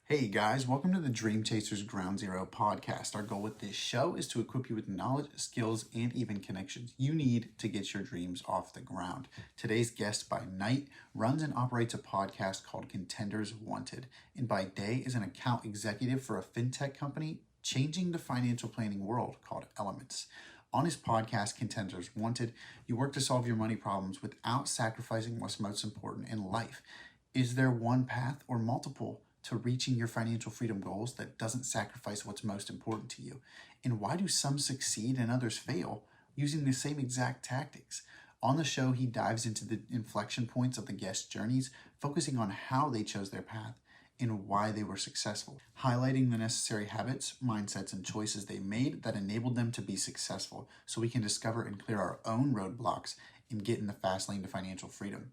Hey guys, welcome to the Dream Chasers Ground Zero podcast. Our goal with this show is to equip you with knowledge, skills, and even connections you need to get your dreams off the ground. Today's guest by night runs and operates a podcast called Contenders Wanted, and by day is an account executive for a FinTech company changing the financial planning world called Elements. On his podcast, Contenders Wanted, you work to solve your money problems without sacrificing what's most important in life. Is there one path or multiple to reaching your financial freedom goals that doesn't sacrifice what's most important to you? And why do some succeed and others fail using the same exact tactics? On the show, he dives into the inflection points of the guest journeys, focusing on how they chose their path and why they were successful, highlighting the necessary habits, mindsets, and choices they made that enabled them to be successful so we can discover and clear our own roadblocks and get in the fast lane to financial freedom.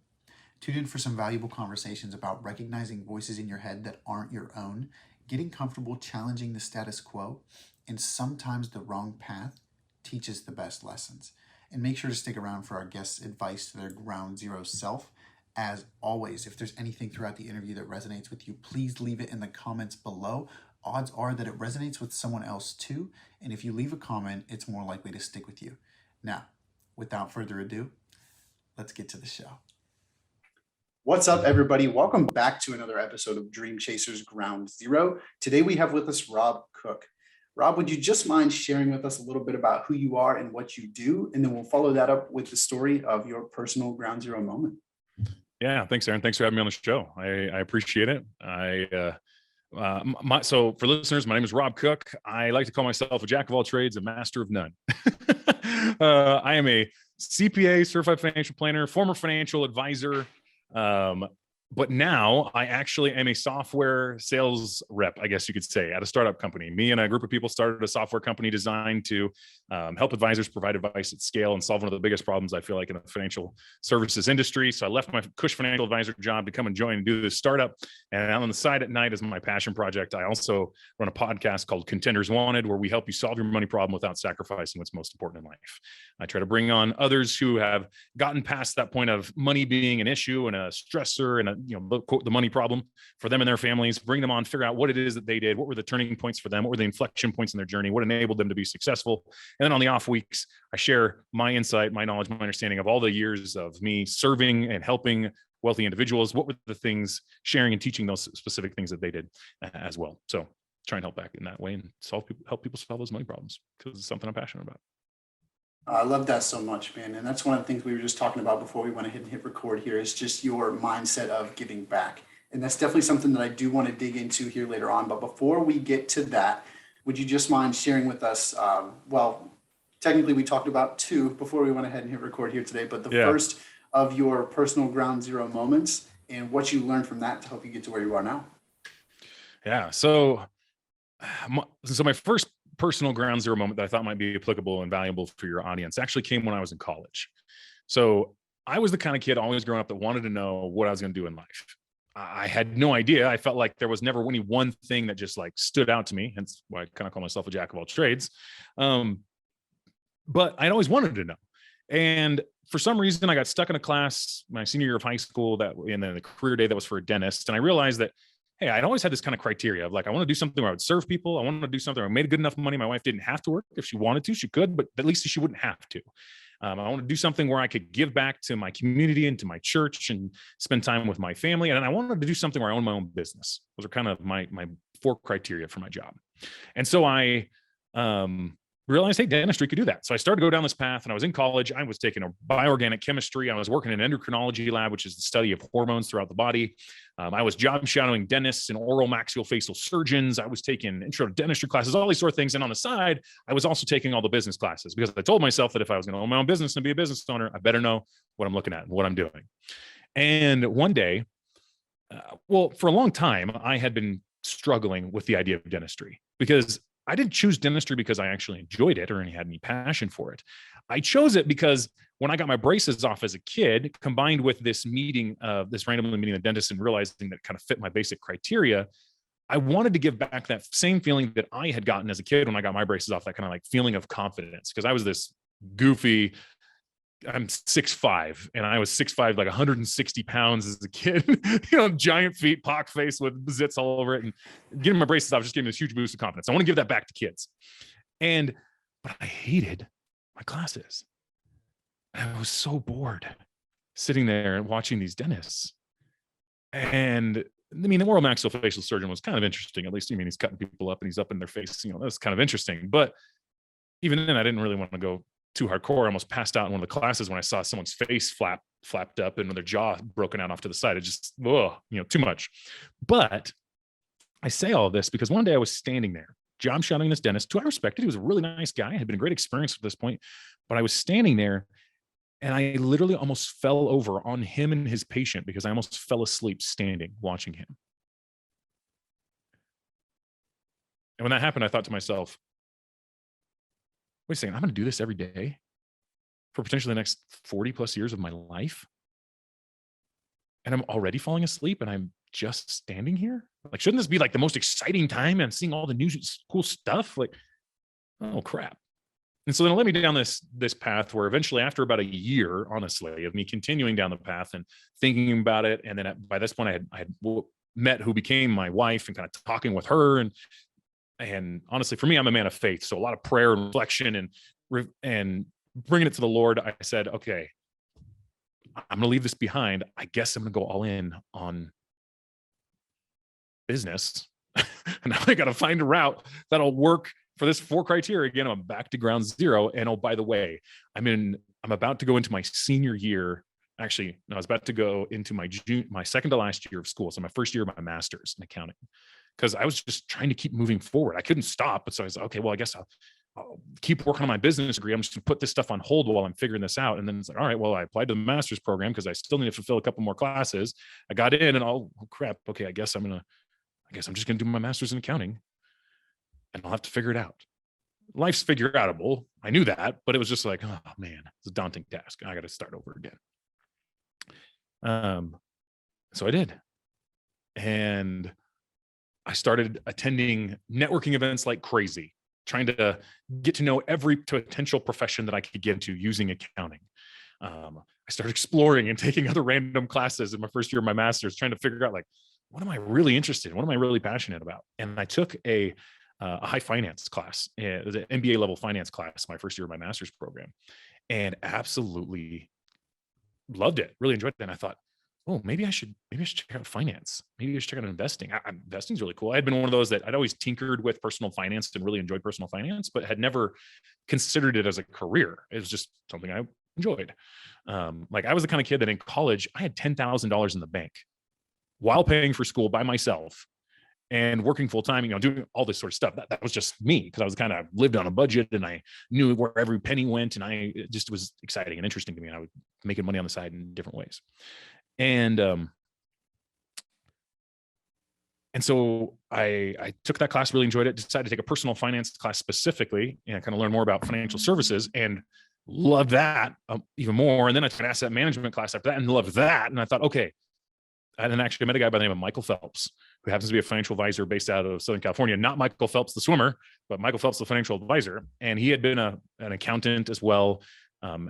Tune in for some valuable conversations about recognizing voices in your head that aren't your own, getting comfortable challenging the status quo, and sometimes the wrong path teaches the best lessons. And make sure to stick around for our guest's advice to their ground zero self. As always, if there's anything throughout the interview that resonates with you, please leave it in the comments below. Odds are that it resonates with someone else too, and if you leave a comment, it's more likely to stick with you. Now, without further ado, let's get to the show. What's up, everybody? Welcome back to another episode of Dream Chasers Ground Zero. Today we have with us Rob Cook. Rob, would you just mind sharing with us a little bit about who you are and what you do? And then we'll follow that up with the story of your personal ground zero moment. Yeah, thanks, Aaron. Thanks for having me on the show. I appreciate it. So for listeners, my name is Rob Cook. I like to call myself a jack of all trades, a master of none. I am a CPA, certified financial planner, former financial advisor. But now I actually am a software sales rep, I guess you could say, at a startup company. Me and a group of people started a software company designed to help advisors provide advice at scale and solve one of the biggest problems I feel like in the financial services industry. So I left my cush financial advisor job to come and join and do this startup. And on the side at night is my passion project. I also run a podcast called Contenders Wanted, where we help you solve your money problem without sacrificing what's most important in life. I try to bring on others who have gotten past that point of money being an issue and a stressor and the money problem for them and their families, bring them on, figure out what it is that they did, what were the turning points for them, what were the inflection points in their journey, what enabled them to be successful. And then on the off weeks, I share my insight, my knowledge, my understanding of all the years of me serving and helping wealthy individuals. What were the things, sharing and teaching those specific things that they did as well. So try and help back in that way and help people solve those money problems, because it's something I'm passionate about. I love that so much, man. And that's one of the things we were just talking about before we went ahead and hit record here, is just your mindset of giving back. And that's definitely something that I do want to dig into here later on. But before we get to that, would you just mind sharing with us, technically we talked about two before we went ahead and hit record here today, but the first of your personal ground zero moments and what you learned from that to help you get to where you are now. Yeah. So my first personal ground zero moment that I thought might be applicable and valuable for your audience actually came when I was in college. So I was the kind of kid always growing up that wanted to know what I was going to do in life. I had no idea. I felt like there was never any one thing that just like stood out to me. Hence why I kind of call myself a jack of all trades. But I'd always wanted to know. And for some reason, I got stuck in a class my senior year of high school that in the career day that was for a dentist. And I realized that, hey, I'd always had this kind of criteria of like, I want to do something where I would serve people. I want to do something where I made good enough money. My wife didn't have to work. If she wanted to, she could, but at least she wouldn't have to. I want to do something where I could give back to my community and to my church and spend time with my family. And I wanted to do something where I own my own business. Those are kind of my four criteria for my job. And so I realized, hey, dentistry could do that. So I started to go down this path, and I was in college. I was taking a bioorganic chemistry. I was working in an endocrinology lab, which is the study of hormones throughout the body. I was job shadowing dentists and oral maxillofacial surgeons. I was taking intro to dentistry classes, all these sort of things. And on the side, I was also taking all the business classes, because I told myself that if I was going to own my own business and be a business owner, I better know what I'm looking at and what I'm doing. And one day, for a long time, I had been struggling with the idea of dentistry, because I didn't choose dentistry because I actually enjoyed it or had any passion for it. I chose it because when I got my braces off as a kid, combined with this randomly meeting the dentist and realizing that it kind of fit my basic criteria, I wanted to give back that same feeling that I had gotten as a kid when I got my braces off, that kind of like feeling of confidence. Because I was this goofy, I'm 6'5", and I was 6'5", like 160 pounds as a kid, giant feet, pock face with zits all over it. And getting my braces off just gave me this huge boost of confidence. I want to give that back to kids. But I hated my classes. I was so bored sitting there and watching these dentists. And I mean, the oral maxillofacial surgeon was kind of interesting. At least, he's cutting people up and he's up in their face. That's kind of interesting. But even then, I didn't really want to go too hardcore. I almost passed out in one of the classes when I saw someone's face flapped up and their jaw broken out off to the side. It just, too much. But I say all of this because one day I was standing there, job shadowing this dentist, who I respected. He was a really nice guy. It had been a great experience at this point. But I was standing there and I literally almost fell over on him and his patient because I almost fell asleep standing, watching him. And when that happened, I thought to myself, wait a second, I'm going to do this every day for potentially the next 40 plus years of my life. And I'm already falling asleep and I'm just standing here. Like, shouldn't this be like the most exciting time and seeing all the new cool stuff? Like, oh crap. And so then it led me down this path where eventually, after about a year, honestly, of me continuing down the path and thinking about it. And then by this point I had met who became my wife and kind of talking with her. And honestly, for me, I'm a man of faith. So a lot of prayer and reflection and bringing it to the Lord. I said, okay, I'm going to leave this behind. I guess I'm going to go all in on business. And now I got to find a route that'll work for this 4 criteria. Again, I'm back to ground zero. And oh, by the way, I'm about to go into my senior year. Actually, no, I was about to go into my second to last year of school. So my first year of my master's in accounting, because I was just trying to keep moving forward. I couldn't stop. But so I was like, okay, well, I guess I'll keep working on my business degree. I'm just going to put this stuff on hold while I'm figuring this out. And then it's like, all right, well, I applied to the master's program because I still need to fulfill a couple more classes. I got in and oh crap. Okay. I guess I'm just going to do my master's in accounting and I'll have to figure it out. Life's figure outable. I knew that, but it was just like, oh man, it's a daunting task. I got to start over again. So I did. And I started attending networking events like crazy, trying to get to know every potential profession that I could get into using accounting. I started exploring and taking other random classes in my first year of my master's, trying to figure out, like, what am I really interested in? What am I really passionate about? And I took a high finance class, an MBA level finance class, my first year of my master's program, and absolutely loved it, really enjoyed it. And I thought, oh, maybe I should check out finance. Maybe I should check out investing. Investing's really cool. I had been one of those that I'd always tinkered with personal finance and really enjoyed personal finance, but had never considered it as a career. It was just something I enjoyed. Like, I was the kind of kid that in college, I had $10,000 in the bank while paying for school by myself and working full time, doing all this sort of stuff. That was just me, because I was kind of lived on a budget and I knew where every penny went, and it just was exciting and interesting to me. And I was making money on the side in different ways. And so I took that class, really enjoyed it, decided to take a personal finance class specifically and kind of learn more about financial services, and loved that even more. And then I took an asset management class after that and loved that. And I thought, okay. And then actually I met a guy by the name of Michael Phelps, who happens to be a financial advisor based out of Southern California. Not Michael Phelps, the swimmer, but Michael Phelps, the financial advisor. And he had been an accountant as well,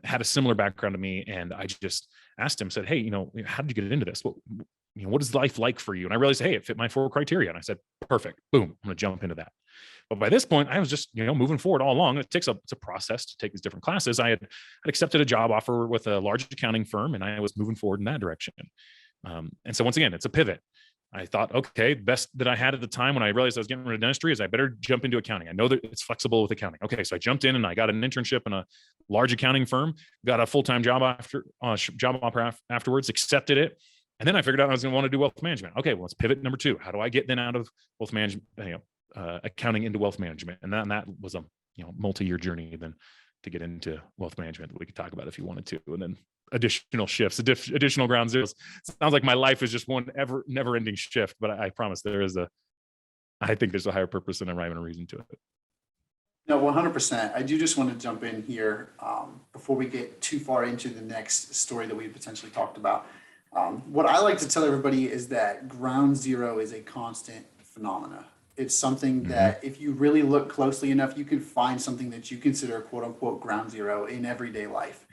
had a similar background to me. And I just asked him, said, hey, how did you get into this? What is life like for you? And I realized, hey, it fit my 4 criteria. And I said, perfect, boom, I'm going to jump into that. But by this point, I was just, moving forward all along. It's a process to take these different classes. I had accepted a job offer with a large accounting firm, and I was moving forward in that direction. And so once again, it's a pivot. I thought, okay, best that I had at the time when I realized I was getting rid of dentistry is I better jump into accounting. I know that it's flexible with accounting. Okay, so I jumped in and I got an internship in a large accounting firm, got a full-time job offer afterwards, accepted it. And then I figured out I was going to want to do wealth management. Okay, well, let's pivot number 2. How do I get then out of wealth management, accounting into wealth management? And that was a multi-year journey then to get into wealth management that we could talk about if you wanted to. And then additional shifts, additional ground zeros. Sounds like my life is just one never-ending shift, but I promise I think there's a higher purpose and a rhyme and a reason to it. No, 100%. I do just want to jump in here before we get too far into the next story that we potentially talked about. What I like to tell everybody is that ground zero is a constant phenomena. It's something that if you really look closely enough, you can find something that you consider quote unquote ground zero in everyday life.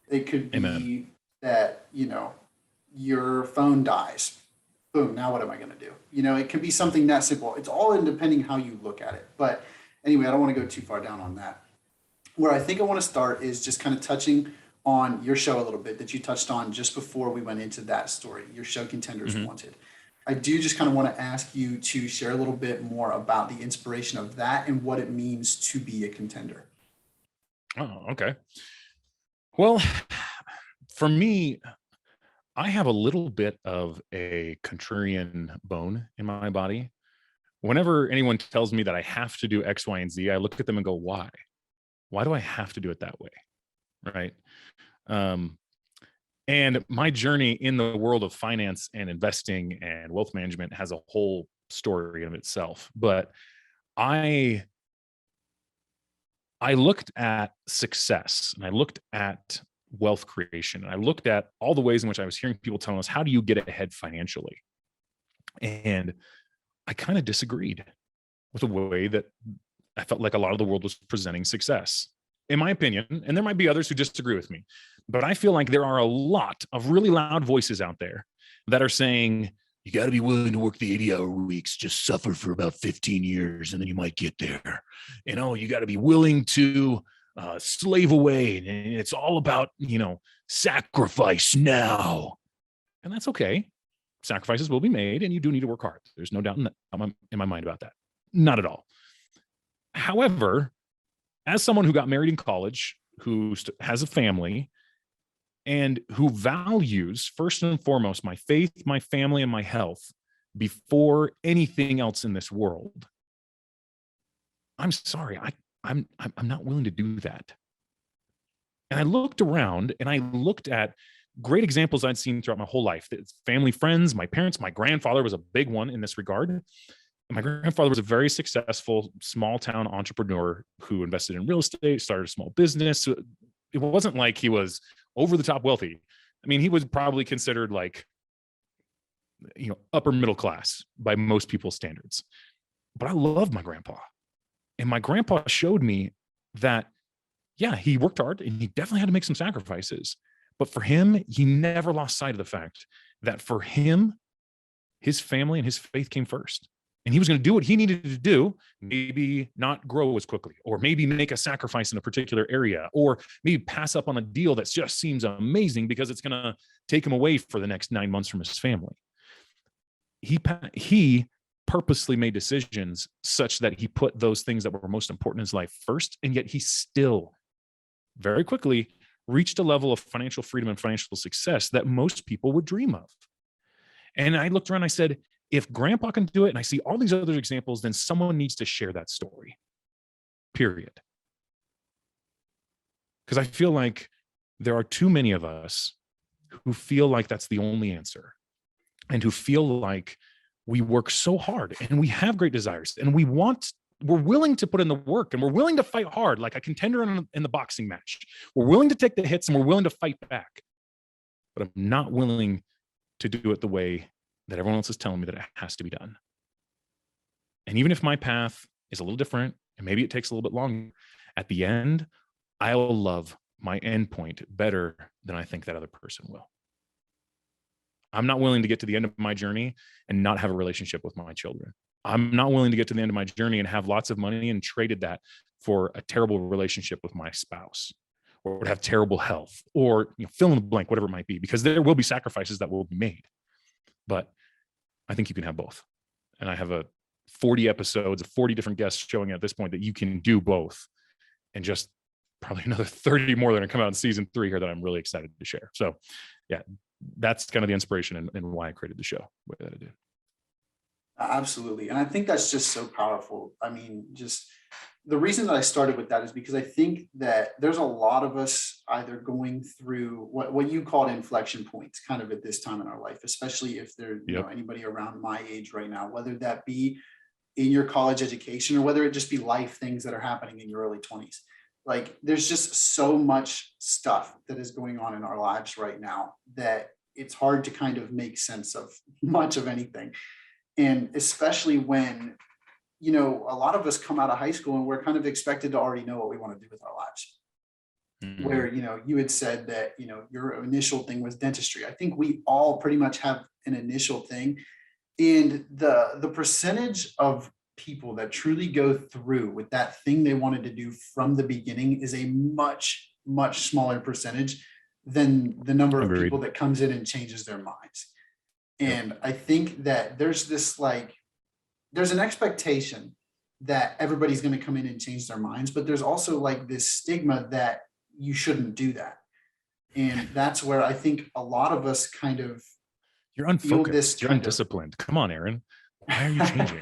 It could Amen. be that, your phone dies. Boom, now what am I going to do? It can be something that simple. It's all in depending how you look at it. But anyway, I don't want to go too far down on that. Where I think I want to start is just kind of touching on your show a little bit that you touched on just before we went into that story, your show Contenders Mm-hmm. Wanted. I do just kind of want to ask you to share a little bit more about the inspiration of that and what it means to be a contender. Oh, okay. Well, for me, I have a little bit of a contrarian bone in my body. Whenever anyone tells me that I have to do X, Y, and Z, I look at them and go, why? Why do I have to do it that way? Right. Um, and my journey in the world of finance and investing and wealth management has a whole story of itself. But I looked at success and I looked at wealth creation. And I looked at all the ways in which I was hearing people telling us, how do you get ahead financially? And I kind of disagreed with the way that I felt like a lot of the world was presenting success, in my opinion. And there might be others who disagree with me, but I feel like there are a lot of really loud voices out there that are saying, you got to be willing to work the 80-hour weeks, just suffer for about 15 years, and then you might get there. You got to be willing to slave away. And it's all about, sacrifice now. And that's okay. Sacrifices will be made, and you do need to work hard. There's no doubt in my mind about that. Not at all. However, as someone who got married in college, who has a family, and who values first and foremost my faith, my family, and my health before anything else in this world, I'm sorry, I'm not willing to do that. And I looked around and I looked at great examples I'd seen throughout my whole life. Family, friends, my parents, my grandfather was a big one in this regard. And my grandfather was a very successful small town entrepreneur who invested in real estate, started a small business. So it wasn't like he was over the top wealthy. I mean, he was probably considered like, upper middle class by most people's standards. But I love my grandpa. And my grandpa showed me that, yeah, he worked hard and he definitely had to make some sacrifices. But for him, he never lost sight of the fact that for him, his family and his faith came first. And he was going to do what he needed to do, maybe not grow as quickly, or maybe make a sacrifice in a particular area, or maybe pass up on a deal that just seems amazing because it's going to take him away for the next 9 months from his family. He purposely made decisions such that he put those things that were most important in his life first, and yet he still very quickly reached a level of financial freedom and financial success that most people would dream of. And I looked around, I said, if grandpa can do it, and I see all these other examples, then someone needs to share that story, period. Because I feel like there are too many of us who feel like that's the only answer, and who feel like we work so hard and we have great desires and we're willing to put in the work and we're willing to fight hard, like a contender in the boxing match. We're willing to take the hits and we're willing to fight back, but I'm not willing to do it the way that everyone else is telling me that it has to be done. And even if my path is a little different and maybe it takes a little bit longer, at the end, I'll love my endpoint better than I think that other person will. I'm not willing to get to the end of my journey and not have a relationship with my children. I'm not willing to get to the end of my journey and have lots of money and traded that for a terrible relationship with my spouse, or to have terrible health, or fill in the blank, whatever it might be, because there will be sacrifices that will be made. But I think you can have both. And I have 40 episodes of 40 different guests showing at this point that you can do both, and just probably another 30 more that are going to come out in season 3 here that I'm really excited to share. So yeah, that's kind of the inspiration and why I created the show the way that I did. Absolutely. And I think that's just so powerful. I mean, just the reason that I started with that is because I think that there's a lot of us either going through what you called inflection points kind of at this time in our life, especially if they're anybody around my age right now, whether that be in your college education or whether it just be life things that are happening in your early 20s. Like there's just so much stuff that is going on in our lives right now that it's hard to kind of make sense of much of anything. And especially when, a lot of us come out of high school and we're kind of expected to already know what we want to do with our lives. Mhm. where, you had said that, your initial thing was dentistry. I think we all pretty much have an initial thing. And the percentage of people that truly go through with that thing they wanted to do from the beginning is a much, much smaller percentage than the number of people Agreed. that comes in and changes their minds. Yep. And I think that there's an expectation that everybody's going to come in and change their minds, but there's also like this stigma that you shouldn't do that. And that's where I think a lot of us kind of You're feel this unfocused. You're kind of undisciplined. Come on, Aaron. Why are you changing?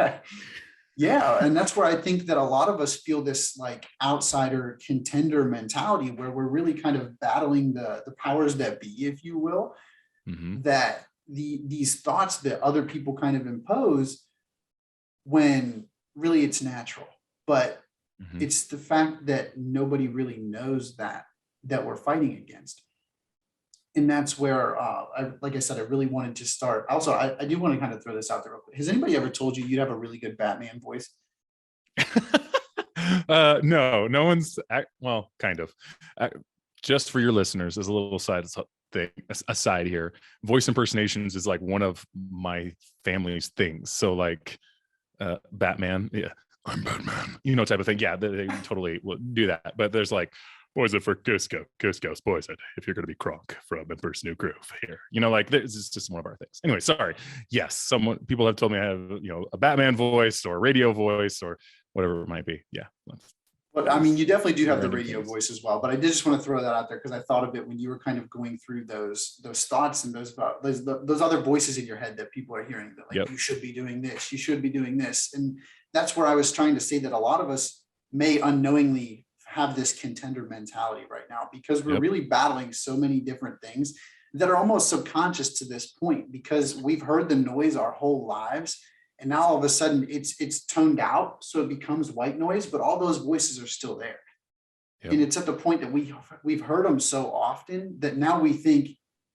yeah, and that's where I think that a lot of us feel this like outsider contender mentality where we're really kind of battling the powers that be, if you will, Hmm. that these thoughts that other people kind of impose when really it's natural. But Hmm. it's the fact that nobody really knows that we're fighting against. And that's where, like I said, I really wanted to start. Also, I do want to kind of throw this out there real quick. Has anybody ever told you you'd have a really good Batman voice? No, no one's. Well, kind of. Just for your listeners, as a little side thing aside here, voice impersonations is like one of my family's things. So like, Batman, yeah, I'm Batman, type of thing. Yeah, they totally will do that. But there's like, boys are for Cusco's boys. If you're going to be Kronk from Emperor's New Groove here, like this is just one of our things. Anyway, sorry. Yes, people have told me I have, a Batman voice or a radio voice or whatever it might be. Yeah. But I mean, you definitely do have the Random radio things. voice as well. But I did just want to throw that out there because I thought of it when you were kind of going through those thoughts and those other voices in your head that people are hearing that like Yep. you should be doing this, you should be doing this, and that's where I was trying to say that a lot of us may unknowingly have this contender mentality right now because we're Yep. really battling so many different things that are almost subconscious to this point because we've heard the noise our whole lives and now all of a sudden it's toned out so it becomes white noise but all those voices are still there Yep. and it's at the point that we've heard them so often that now we think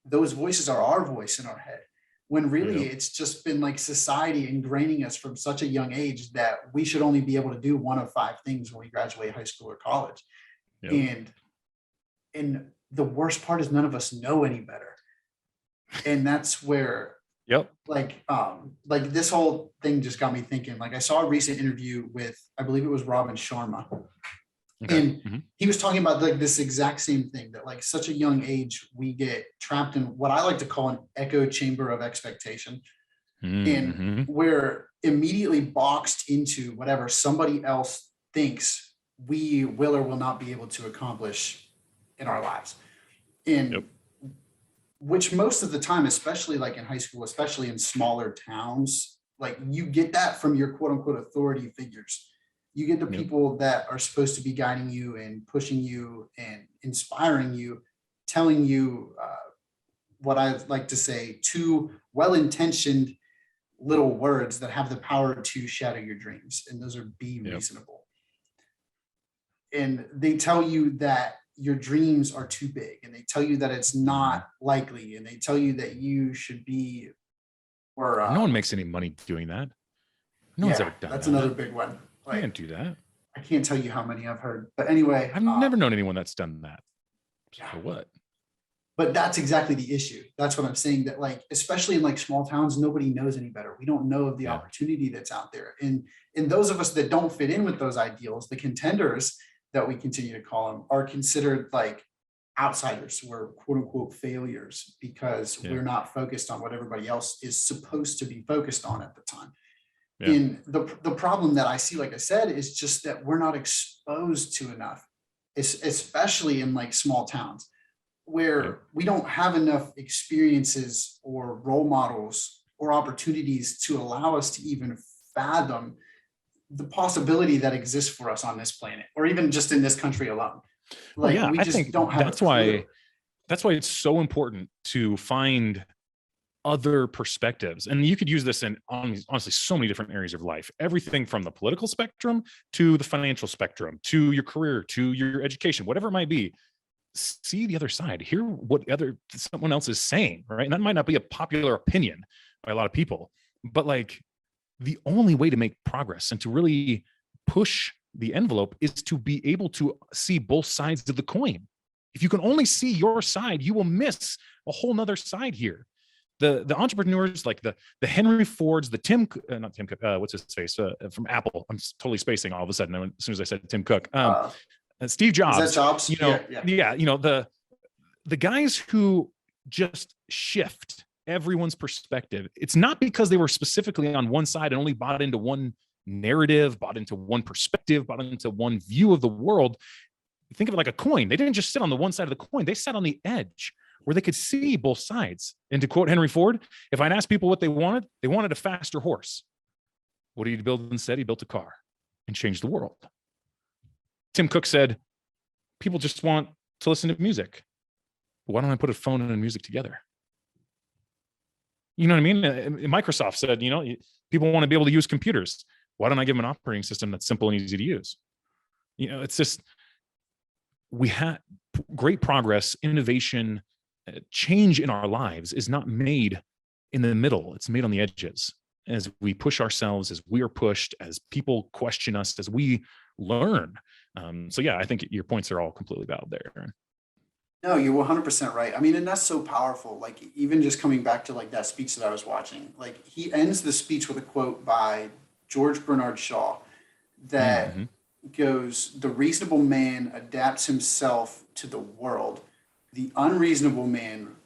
those voices are our voice in our head when really Yep. it's just been like society ingraining us from such a young age that we should only be able to do one of five things when we graduate high school or college. Yep. And the worst part is none of us know any better, and that's where Yep. like this whole thing just got me thinking. Like I saw a recent interview with, I believe it was Robin Sharma, Okay. and he was talking about like this exact same thing that like such a young age we get trapped in what I like to call an echo chamber of expectation, and we're immediately boxed into whatever somebody else thinks we will or will not be able to accomplish in our lives. And Yep. which most of the time, especially like in high school, especially in smaller towns, like you get that from your quote unquote authority figures. You get the Yep. people that are supposed to be guiding you and pushing you and inspiring you, telling you what I like to say, two well-intentioned little words that have the power to shatter your dreams. And those are be Yep. reasonable. And they tell you that your dreams are too big and they tell you that it's not likely and they tell you that you should be or No one makes any money doing that. No one's ever done that's that. another big one. I can't do that. I can't tell you how many I've heard, but anyway, I've never known anyone that's done that. Yeah. For what? But that's exactly the issue. That's what I'm saying, that like especially in like small towns, nobody knows any better. We don't know of the opportunity that's out there, and those of us that don't fit in with those ideals, the contenders that we continue to call them, are considered like outsiders. We're quote unquote failures because we're not focused on what everybody else is supposed to be focused on at the time. And the problem that I see, like I said, is just that we're not exposed to enough, especially in like small towns where we don't have enough experiences or role models or opportunities to allow us to even fathom the possibility that exists for us on this planet, or even just in this country alone. Like we just think don't have. That's why it's so important to find other perspectives. And you could use this in honestly so many different areas of life, everything from the political spectrum to the financial spectrum, to your career, to your education, whatever it might be. See the other side, hear what someone else is saying, right? And that might not be a popular opinion by a lot of people, but like the only way to make progress and to really push the envelope is to be able to see both sides of the coin. If you can only see your side, you will miss a whole nother side here. The entrepreneurs like the Henry Fords, the not Tim Cook, what's his face from Apple. I'm totally spacing all of a sudden as soon as I said Tim Cook. Steve Jobs. Is that Jobs? Yeah. The guys who just shift everyone's perspective. It's not because they were specifically on one side and only bought into one narrative, bought into one perspective, bought into one view of the world. Think of it like a coin. They didn't just sit on the one side of the coin. They sat on the edge where they could see both sides. And to quote Henry Ford, if I'd asked people what they wanted a faster horse. What did he build instead? He built a car and changed the world. Tim Cook said, people just want to listen to music. Why don't I put a phone and music together? You know what I mean? Microsoft said, people want to be able to use computers. Why don't I give them an operating system that's simple and easy to use? It's just, we had great progress, innovation, change in our lives is not made in the middle. It's made on the edges as we push ourselves, as we are pushed, as people question us, as we learn. So yeah, I think your points are all completely valid there. No, you're 100% right. I mean, and that's so powerful. Like, even just coming back to like that speech that I was watching, like he ends the speech with a quote by George Bernard Shaw that goes, "The reasonable man adapts himself to the world. The unreasonable man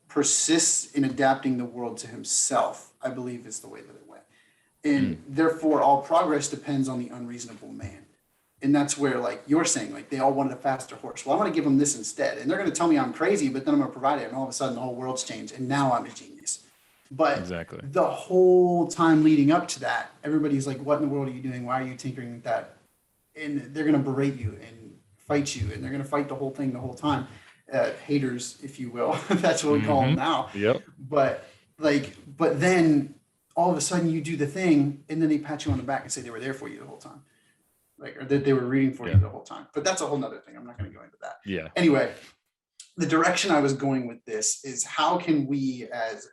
persists in adapting the world to himself," I believe is the way that it went. And therefore, all progress depends on the unreasonable man. And that's where, like you're saying, like they all wanted a faster horse. Well, I'm going to give them this instead. And they're going to tell me I'm crazy, but then I'm going to provide it. And all of a sudden, the whole world's changed. And now I'm a genius. But exactly, the whole time leading up to that, everybody's like, what in the world are you doing? Why are you tinkering with that? And they're going to berate you and fight you. And they're going to fight the whole thing the whole time. Haters, if you will. That's what we call them now. Yep. But then all of a sudden you do the thing, and then they pat you on the back and say they were there for you the whole time. Like, or that they were rooting for you the whole time. But that's a whole nother thing. I'm not going to go into that. Yeah. Anyway, the direction I was going with this is how can we as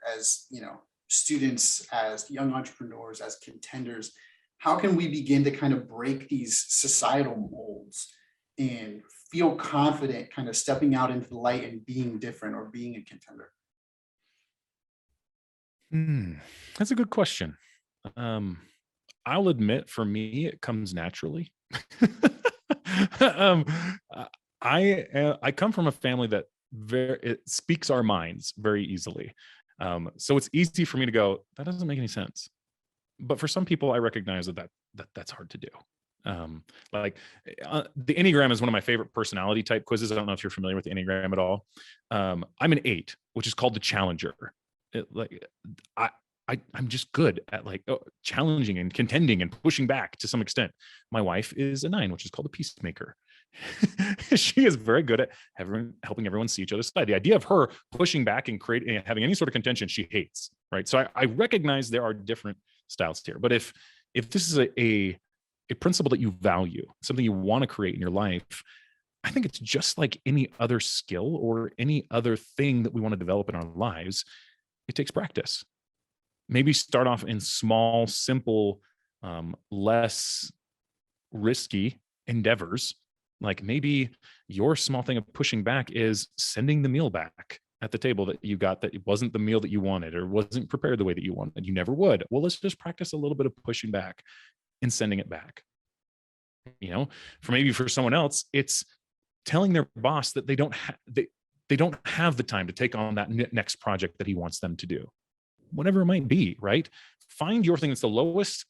students, as young entrepreneurs, as contenders, how can we begin to kind of break these societal molds and feel confident kind of stepping out into the light and being different or being a contender? That's a good question. I'll admit, for me, it comes naturally. I come from a family that it speaks our minds very easily. So it's easy for me to go, that doesn't make any sense. But for some people, I recognize that's hard to do. The Enneagram is one of my favorite personality type quizzes. I don't know if you're familiar with the Enneagram at all. I'm an 8, which is called the Challenger. I'm just good at challenging and contending and pushing back to some extent. My wife is a 9, which is called a peacemaker. She is very good at helping everyone see each other's side. The idea of her pushing back and having any sort of contention, she hates, right? So I recognize there are different styles here. But if this is a principle that you value, something you want to create in your life, I think it's just like any other skill or any other thing that we want to develop in our lives. It takes practice. Maybe start off in small, simple, less risky endeavors. Like maybe your small thing of pushing back is sending the meal back at the table that you got that it wasn't the meal that you wanted or wasn't prepared the way that you wanted. You never would. Well, let's just practice a little bit of pushing back and sending it back. For someone else, it's telling their boss that they don't have the time to take on that next project that he wants them to do. Whatever it might be, right? Find your thing that's the lowest,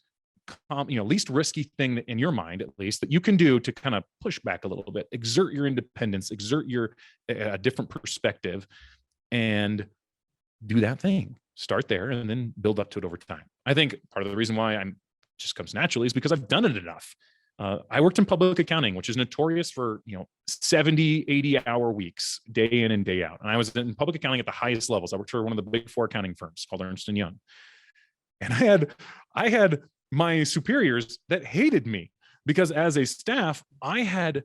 least risky thing in your mind, at least, that you can do to kind of push back a little bit, exert your independence, exert your different perspective, and do that thing. Start there and then build up to it over time. I think part of the reason why just comes naturally is because I've done it enough. I worked in public accounting, which is notorious for 70, 80-hour weeks, day in and day out. And I was in public accounting at the highest levels. I worked for one of the big 4 accounting firms called Ernst & Young. And I had my superiors that hated me because as a staff, I had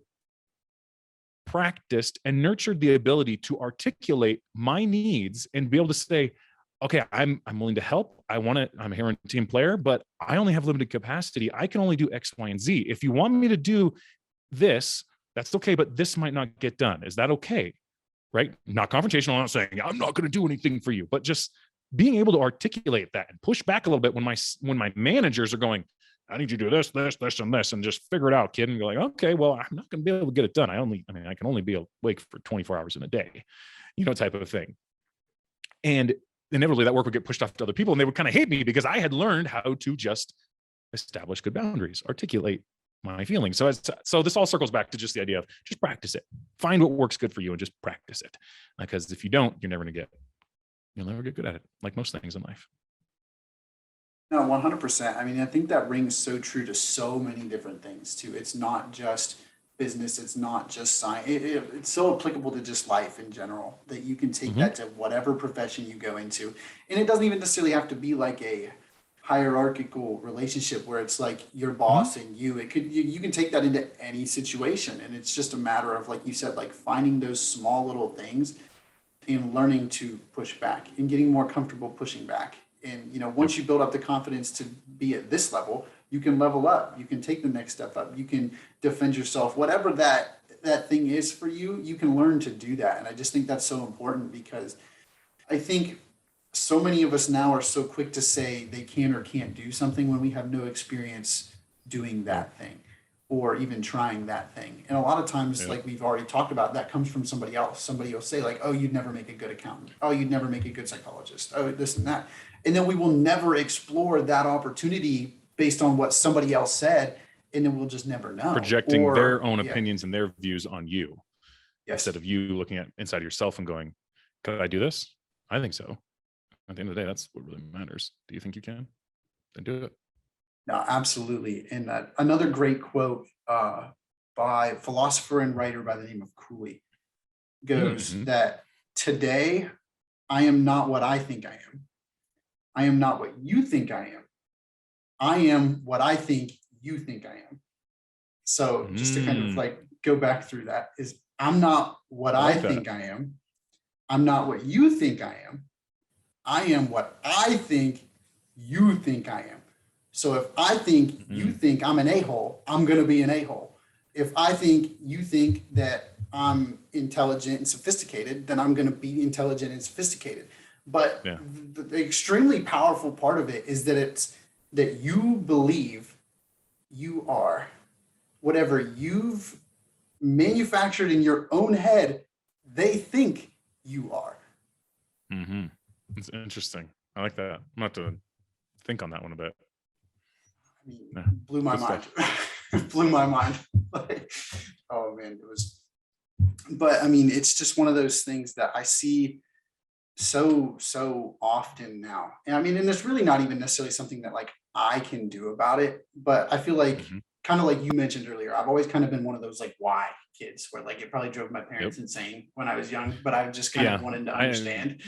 practiced and nurtured the ability to articulate my needs and be able to say, okay, I'm willing to help. I'm here a team player, but I only have limited capacity. I can only do X, Y, and Z. If you want me to do this, that's okay, but this might not get done. Is that okay? Right? Not confrontational. I'm not saying I'm not going to do anything for you, but just being able to articulate that and push back a little bit when my managers are going, I need you to do this, this, this, and this, and just figure it out, kid. And go like, okay, well, I'm not going to be able to get it done. I can only be awake for 24 hours in a day, type of thing. And inevitably that work would get pushed off to other people, and they would kind of hate me because I had learned how to just establish good boundaries, articulate my feelings. So this all circles back to just the idea of just practice it. Find what works good for you and just practice it. Because if you don't, you'll never get good at it, like most things in life. No, 100%. I mean, I think that rings so true to so many different things too. It's not just business. It's not just science. It's so applicable to just life in general that you can take that to whatever profession you go into. And it doesn't even necessarily have to be like a hierarchical relationship where it's like your boss and you. It could you can take that into any situation, and it's just a matter of, like you said, like finding those small little things and learning to push back and getting more comfortable pushing back. And once you build up the confidence to be at this level, you can level up. You can take the next step up. You can defend yourself. Whatever that thing is for you, you can learn to do that. And I just think that's so important, because I think so many of us now are so quick to say they can or can't do something when we have no experience doing that thing or even trying that thing. And a lot of times, like we've already talked about, that comes from somebody else. Somebody will say like, oh, you'd never make a good accountant. Oh, you'd never make a good psychologist. Oh, this and that. And then we will never explore that opportunity based on what somebody else said. And then we'll just never know. Projecting their own opinions and their views on you. Yes. Instead of you looking at inside yourself and going, could I do this? I think so. At the end of the day, that's what really matters. Do you think you can? Then do it. No, absolutely. And another great quote by a philosopher and writer by the name of Cooley goes that today I am not what I think I am. I am not what you think I am. I am what I think you think I am. So just to kind of like go back through that is, I'm not what I think I am. I'm not what you think I am. I am what I think you think I am. So if I think you think I'm an a-hole, I'm going to be an a-hole. If I think you think that I'm intelligent and sophisticated, then I'm going to be intelligent and sophisticated. But the extremely powerful part of it is that it's that you believe you are whatever you've manufactured in your own head, they think you are. It's interesting. I like that. I'm going to have to think on that one a bit. I mean, blew my mind. Blew my mind. Like, oh man, it was. But I mean, it's just one of those things that I see so often now. And I mean, and it's really not even necessarily something that like I can do about it. But I feel like, kind of like you mentioned earlier, I've always kind of been one of those like why kids, where like it probably drove my parents insane when I was young, but I just kind of wanted to understand.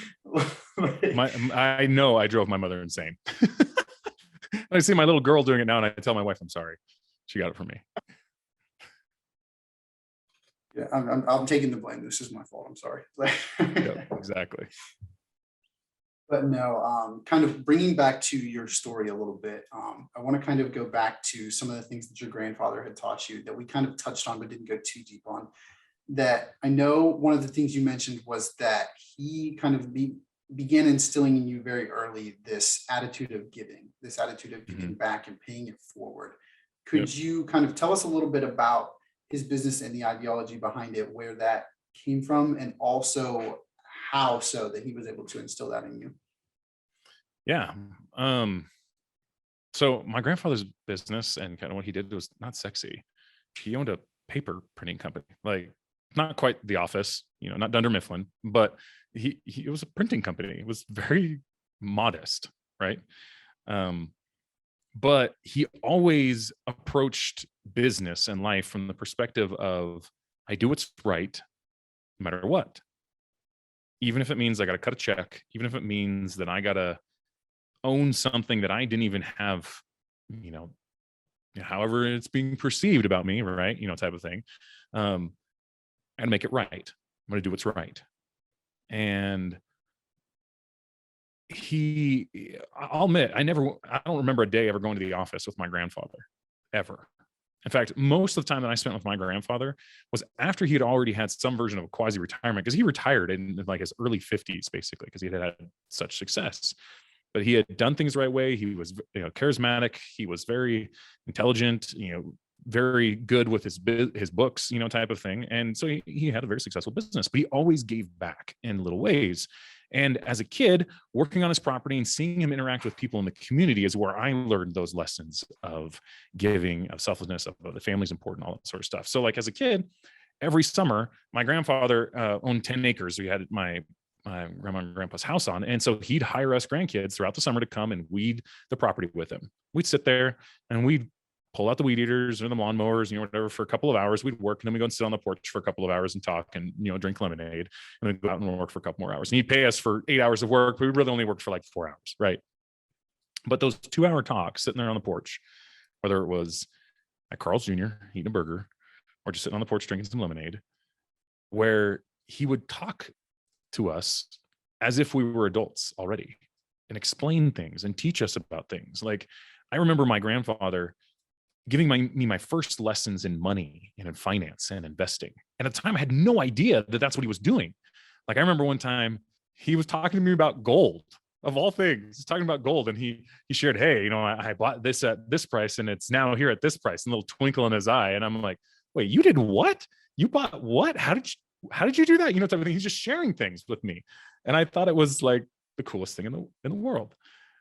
I know I drove my mother insane. I see my little girl doing it now, and I tell my wife I'm sorry. She got it from me. Yeah, I'm taking the blame. This is my fault. I'm sorry. Exactly. But no, kind of bringing back to your story a little bit, I want to kind of go back to some of the things that your grandfather had taught you that we kind of touched on but didn't go too deep on. That I know one of the things you mentioned was that he kind of began instilling in you very early this attitude of giving back and paying it forward. Could you kind of tell us a little bit about his business and the ideology behind it, where that came from, and also how so that he was able to instill that in you? Yeah. So my grandfather's business and kind of what he did was not sexy. He owned a paper printing company, like not quite the Office, not Dunder Mifflin, but it was a printing company. It was very modest, right? But he always approached business and life from the perspective of, I do what's right, no matter what. Even if it means I got to cut a check, even if it means that I got to own something that I didn't even have, however it's being perceived about me, right? Type of thing. And make it right. I'm going to do what's right. And I'll admit, I don't remember a day ever going to the office with my grandfather, ever. In fact, most of the time that I spent with my grandfather was after he had already had some version of a quasi-retirement, because he retired in like his early 50s, basically, because he had had such success. But he had done things the right way. He was, charismatic. He was very intelligent, very good with his books, type of thing. And so he had a very successful business, but he always gave back in little ways. And as a kid, working on his property and seeing him interact with people in the community is where I learned those lessons of giving, of selflessness, of the family's important, all that sort of stuff. So like as a kid, every summer, my grandfather owned 10 acres. We had my grandma and grandpa's house on. And so he'd hire us grandkids throughout the summer to come and weed the property with him. We'd sit there and we'd pull out the weed eaters or the lawnmowers, whatever, for a couple of hours. We'd work, and then we'd go and sit on the porch for a couple of hours and talk and, drink lemonade, and then go out and work for a couple more hours. And he'd pay us for 8 hours of work, but we really only worked for like 4 hours, right? But those 2-hour talks sitting there on the porch, whether it was at Carl's Jr. eating a burger or just sitting on the porch drinking some lemonade, where he would talk to us as if we were adults already and explain things and teach us about things. Like I remember my grandfather giving me my first lessons in money and in finance and investing. And at the time I had no idea that that's what he was doing. Like I remember one time he was talking to me about gold, of all things. He's talking about gold, and he shared, hey, I bought this at this price and it's now here at this price, and a little twinkle in his eye. And I'm like, wait, you did what? You bought what? How did you do that? Type of thing. He's just sharing things with me. And I thought it was like the coolest thing in the world.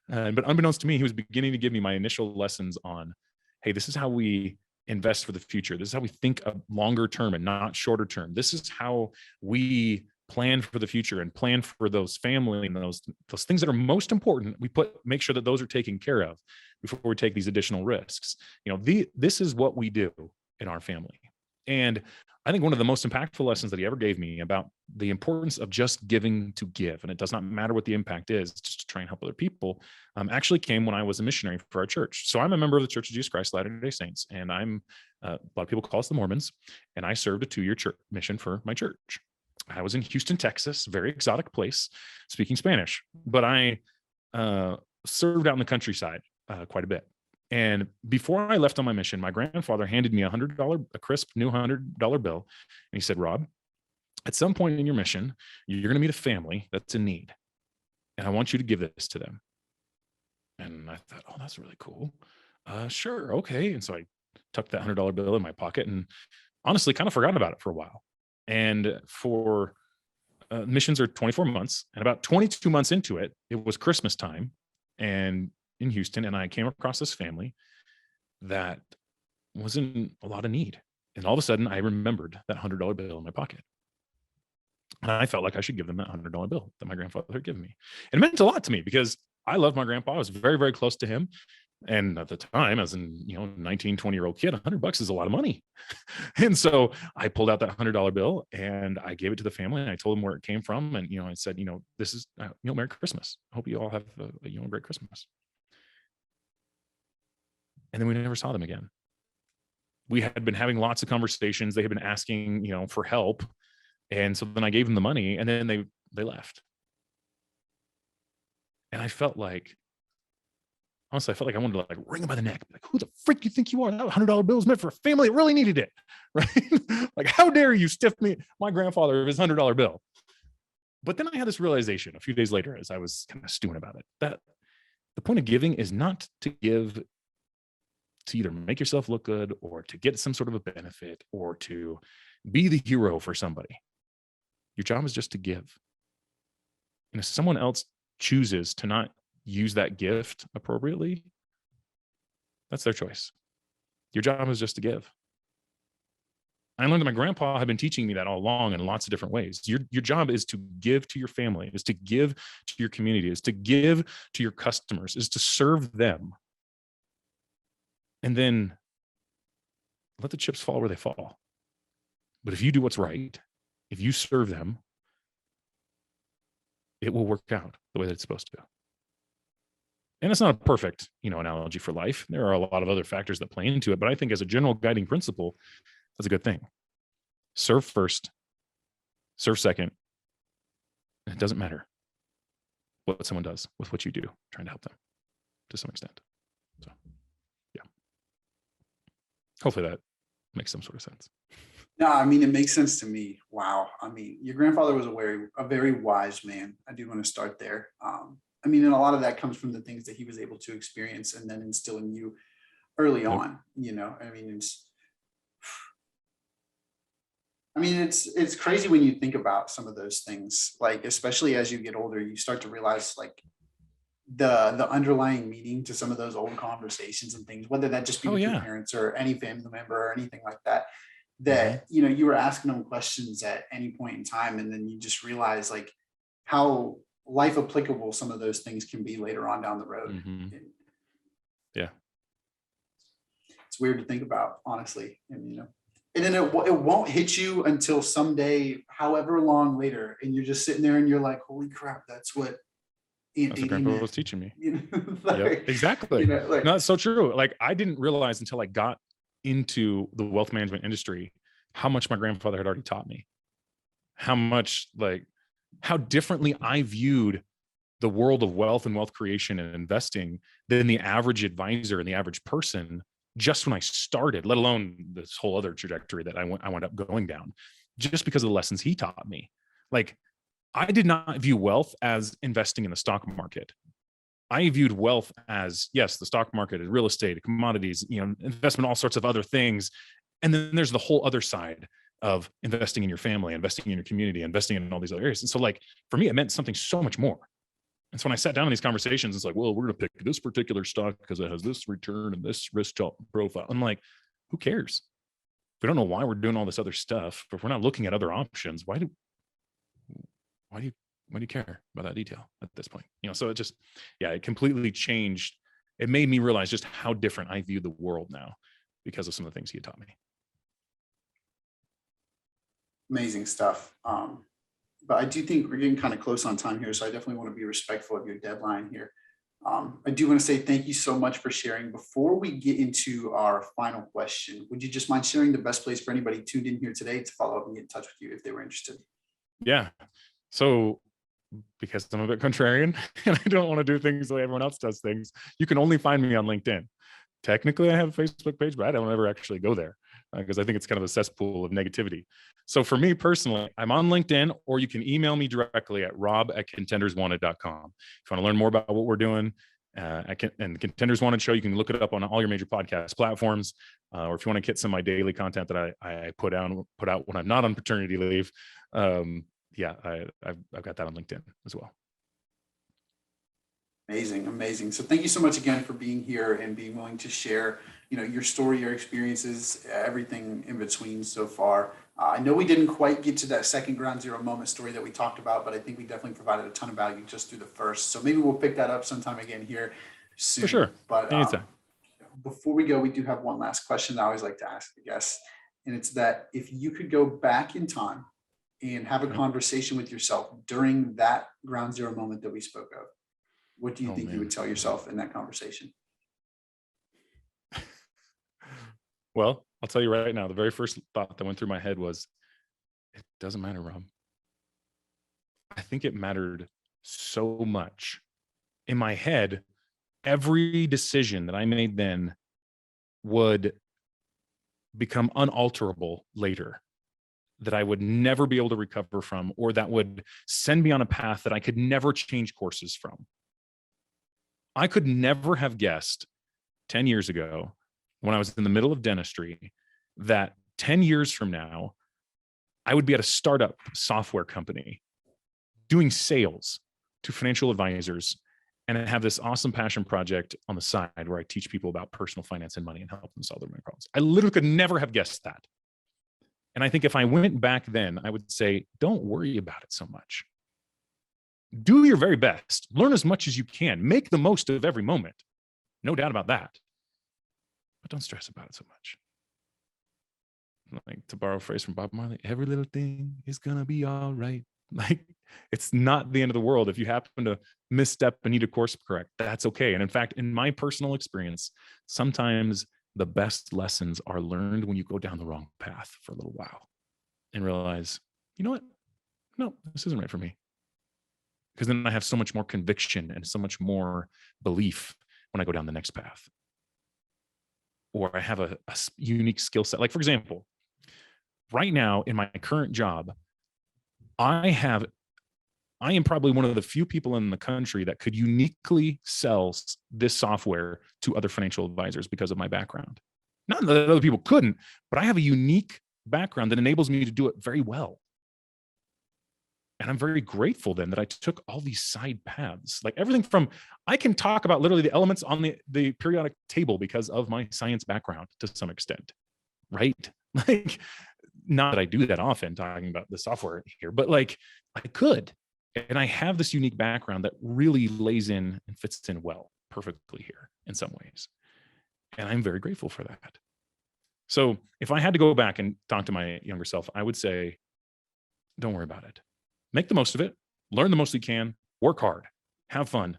But unbeknownst to me, he was beginning to give me my initial lessons on, hey, this is how we invest for the future. This is how we think of longer term and not shorter term. This is how we plan for the future and plan for those family and those things that are most important. Make sure that those are taken care of before we take these additional risks. This is what we do in our family. And I think one of the most impactful lessons that he ever gave me about the importance of just giving to give, and it does not matter what the impact is, just to try and help other people, actually came when I was a missionary for our church. So I'm a member of the Church of Jesus Christ Latter-day Saints, and a lot of people call us the Mormons, and I served a 2-year church mission for my church. I was in Houston, Texas, very exotic place, speaking Spanish, but I served out in the countryside quite a bit. And before I left on my mission, my grandfather handed me a crisp new $100 bill. And he said, Rob, at some point in your mission, you're going to meet a family that's in need. And I want you to give this to them. And I thought, oh, that's really cool. Sure. Okay. And so I tucked that $100 bill in my pocket and honestly kind of forgot about it for a while. And for missions are 24 months. And about 22 months into it, it was Christmas time. And in Houston, and I came across this family that was in a lot of need. And all of a sudden I remembered that $100 bill in my pocket. And I felt like I should give them that $100 bill that my grandfather had given me. And it meant a lot to me because I loved my grandpa. I was very, very close to him. And at the time, as in, 19, 20-year-old kid, $100 is a lot of money. And so I pulled out that $100 bill and I gave it to the family, and I told them where it came from. And, I said, this is, Merry Christmas. I hope you all have a great Christmas. And then we never saw them again. We had been having lots of conversations. They had been asking, for help. And so then I gave them the money, and then they left. And I felt like, honestly, I wanted to like ring them by the neck. Like, who the frick do you think you are? That $100 bill was meant for a family that really needed it, right? Like, how dare you stiff my grandfather of his $100 bill? But then I had this realization a few days later as I was kind of stewing about it, that the point of giving is not to give to either make yourself look good or to get some sort of a benefit or to be the hero for somebody. Your job is just to give. And if someone else chooses to not use that gift appropriately, that's their choice. Your job is just to give. I learned that my grandpa had been teaching me that all along in lots of different ways. Your job is to give to your family, is to give to your community, is to give to your customers, is to serve them. And then let the chips fall where they fall. But if you do what's right, if you serve them, it will work out the way that it's supposed to. And it's not a perfect, analogy for life. There are a lot of other factors that play into it, but I think as a general guiding principle, that's a good thing. Serve first, serve second. It doesn't matter what someone does with what you do, trying to help them to some extent. So, yeah. Hopefully that makes some sort of sense. No, I mean, it makes sense to me. Wow. I mean, your grandfather was a very wise man. I do want to start there. I mean, and a lot of that comes from the things that he was able to experience and then instill in you early Yep. on. I mean, it's crazy when you think about some of those things. Like, especially as you get older, you start to realize like the underlying meaning to some of those old conversations and things, whether that just be Oh with your yeah. parents or any family member or anything like that, Mm-hmm. that you were asking them questions at any point in time, and then you just realize like how life applicable some of those things can be later on down the road. Mm-hmm. And Yeah. it's weird to think about, honestly. And and then it won't hit you until someday, however long later, and you're just sitting there and you're like, holy crap, that's what Aunt That's what Dee grandpa meant. was teaching me. You know, Yep. like, Exactly. like, No, that's so true. Like I didn't realize until I got into the wealth management industry how much my grandfather had already taught me. How much like how differently I viewed the world of wealth and wealth creation and investing than the average advisor and the average person just when I started, let alone this whole other trajectory that I wound up going down just because of the lessons he taught me. Like I did not view wealth as investing in the stock market. I viewed wealth as, yes, the stock market and real estate, commodities, investment, all sorts of other things. And then there's the whole other side of investing in your family, investing in your community, investing in all these other areas. And so like, for me, it meant something so much more. And so when I sat down in these conversations, it's like, well, we're going to pick this particular stock because it has this return and this risk profile. I'm like, who cares? If we don't know why we're doing all this other stuff, if we're not looking at other options, why do you why do you care about that detail at this point? So it just, yeah, it completely changed. It made me realize just how different I view the world now because of some of the things he had taught me. amazing stuff. But I do think we're getting kind of close on time here, so I definitely want to be respectful of your deadline here. I do want to say thank you so much for sharing. Before we get into our final question, would you just mind sharing the best place for anybody tuned in here today to follow up and get in touch with you if they were interested? Yeah. So because I'm a bit contrarian and I don't want to do things the way everyone else does things, you can only find me on LinkedIn. Technically, I have a Facebook page, but I don't ever actually go there because I think it's kind of a cesspool of negativity. So for me personally, I'm on LinkedIn, or you can email me directly at rob@contenderswanted.com. If you want to learn more about what we're doing, and the Contenders Wanted show, you can look it up on all your major podcast platforms. Or if you want to get some of my daily content that I put out when I'm not on paternity leave, I've got that on LinkedIn as well. Amazing. So thank you so much again for being here and being willing to share, your story, your experiences, everything in between so far. I know we didn't quite get to that second ground zero moment story that we talked about, but I think we definitely provided a ton of value just through the first. So maybe we'll pick that up sometime again here soon. For sure. But Anytime. before we go, we do have one last question that I always like to ask the guests. And it's that if you could go back in time and have a conversation with yourself during that ground zero moment that we spoke of, what do you think you would tell yourself in that conversation? Well, I'll tell you right now, the very first thought that went through my head was, it doesn't matter, Rob. I think it mattered so much. In my head, every decision that I made then would become unalterable later, that I would never be able to recover from, or that would send me on a path that I could never change courses from. I could never have guessed 10 years ago when I was in the middle of dentistry that 10 years from now, I would be at a startup software company doing sales to financial advisors and have this awesome passion project on the side where I teach people about personal finance and money and help them solve their money problems. I literally could never have guessed that. And I think if I went back then, I would say, don't worry about it so much. Do your very best. Learn as much as you can. Make the most of every moment. No doubt about that. But don't stress about it so much. Like, to borrow a phrase from Bob Marley, every little thing is going to be all right. Like, it's not the end of the world. If you happen to misstep and need a course correct, that's okay. And in fact, in my personal experience, sometimes the best lessons are learned when you go down the wrong path for a little while and realize, you know what? No, this isn't right for me. Because then I have so much more conviction and so much more belief when I go down the next path. or I have a unique skill set. Like, for example, right now in my current job, I am probably one of the few people in the country that could uniquely sell this software to other financial advisors because of my background. Not that other people couldn't, but I have a unique background that enables me to do it very well. And I'm very grateful then that I took all these side paths, like everything from, I can talk about literally the elements on the periodic table because of my science background to some extent, right? Like, not that I do that often talking about the software here, but like I could. And I have this unique background that really lays in and fits in well, perfectly here in some ways. And I'm very grateful for that. So if I had to go back and talk to my younger self, I would say, don't worry about it. Make the most of it. Learn the most you can. Work hard. Have fun.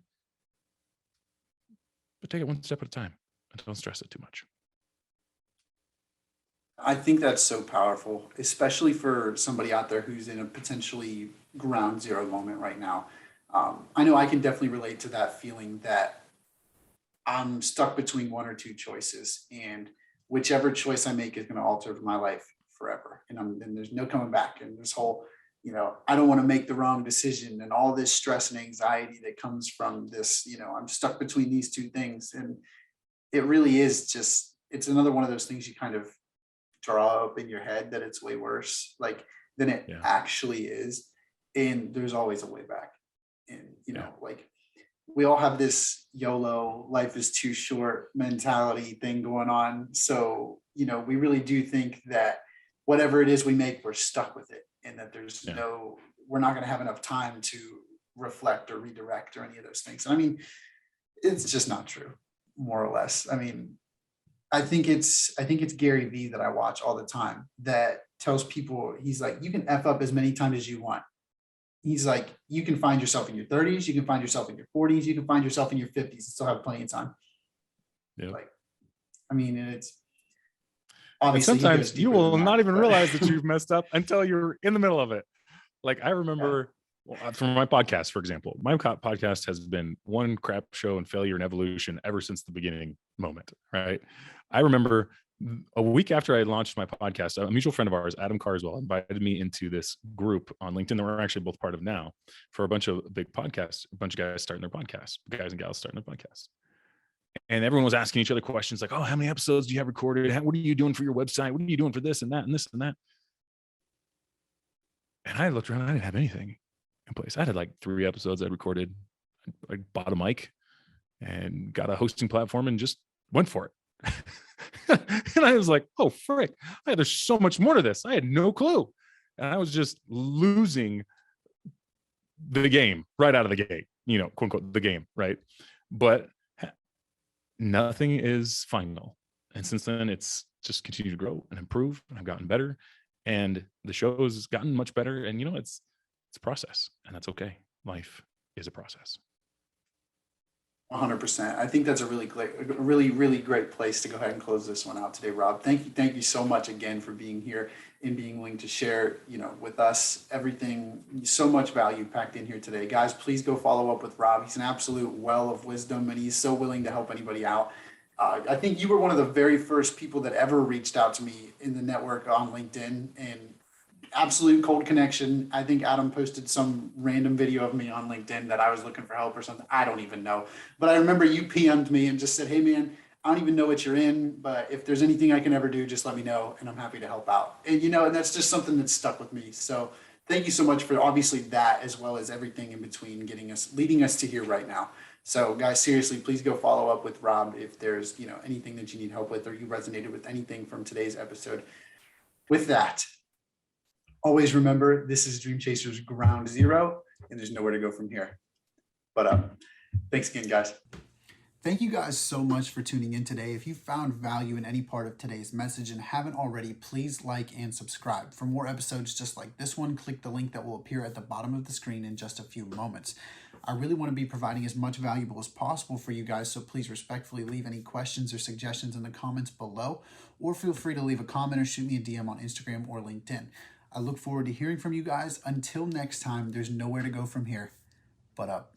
But take it one step at a time and don't stress it too much. I think that's so powerful, especially for somebody out there who's in a potentially ground zero moment right now. I know I can definitely relate to that feeling that I'm stuck between one or two choices, and whichever choice I make is going to alter my life forever. And there's no coming back. And this whole, I don't want to make the wrong decision, and all this stress and anxiety that comes from this, I'm stuck between these two things. And it really is just, it's another one of those things you kind of draw up in your head that it's way worse than it actually is. And there's always a way back. And, like, we all have this YOLO, life is too short mentality thing going on. So, we really do think that whatever it is we make, we're stuck with it, and that there's we're not going to have enough time to reflect or redirect or any of those things. And I mean, it's just not true, more or less. I mean, I think it's Gary Vee that I watch all the time that tells people, he's like, you can F up as many times as you want. He's like, you can find yourself in your 30s, you can find yourself in your 40s, you can find yourself in your 50s and still have plenty of time. Yeah. Like, I mean, and it's obviously, and sometimes you will not even realize that you've messed up until you're in the middle of it. Like, I remember from my podcast, for example, my podcast has been one crap show and failure and evolution ever since the beginning moment, right? I remember a week after I launched my podcast, a mutual friend of ours, Adam Carswell, invited me into this group on LinkedIn that we're actually both part of now for a bunch of big podcasts, a bunch of guys starting their podcasts, guys and gals starting their podcasts. And everyone was asking each other questions like, oh, how many episodes do you have recorded? What are you doing for your website? What are you doing for this and that and this and that? And I looked around, I didn't have anything in place. I had like 3 episodes I recorded. I bought a mic and got a hosting platform and just went for it. And I was like, oh, frick, there's so much more to this. I had no clue. And I was just losing the game right out of the gate, quote unquote, the game, right? But nothing is final. And since then, it's just continued to grow and improve. And I've gotten better. And the show has gotten much better. And, it's a process. And that's okay. Life is a process. 100%. I think that's a really great place to go ahead and close this one out today, Rob. Thank you so much again for being here and being willing to share, with us everything. So much value packed in here today, guys. Please go follow up with Rob. He's an absolute well of wisdom, and he's so willing to help anybody out. I think you were one of the very first people that ever reached out to me in the network on LinkedIn, and absolute cold connection. I think Adam posted some random video of me on LinkedIn that I was looking for help or something. I don't even know. But I remember you PM'd me and just said, hey, man, I don't even know what you're in, but if there's anything I can ever do, just let me know, and I'm happy to help out. And, and that's just something that's stuck with me. So thank you so much for obviously that, as well as everything in between leading us to here right now. So guys, seriously, please go follow up with Rob if there's, anything that you need help with, or you resonated with anything from today's episode. With that, always remember, this is Dream Chasers Ground Zero, and there's nowhere to go from here. But thanks again, guys. Thank you guys so much for tuning in today. If you found value in any part of today's message and haven't already, please like and subscribe. For more episodes just like this one, click the link that will appear at the bottom of the screen in just a few moments. I really want to be providing as much valuable as possible for you guys, so please respectfully leave any questions or suggestions in the comments below, or feel free to leave a comment or shoot me a DM on Instagram or LinkedIn. I look forward to hearing from you guys. Until next time, there's nowhere to go from here but up.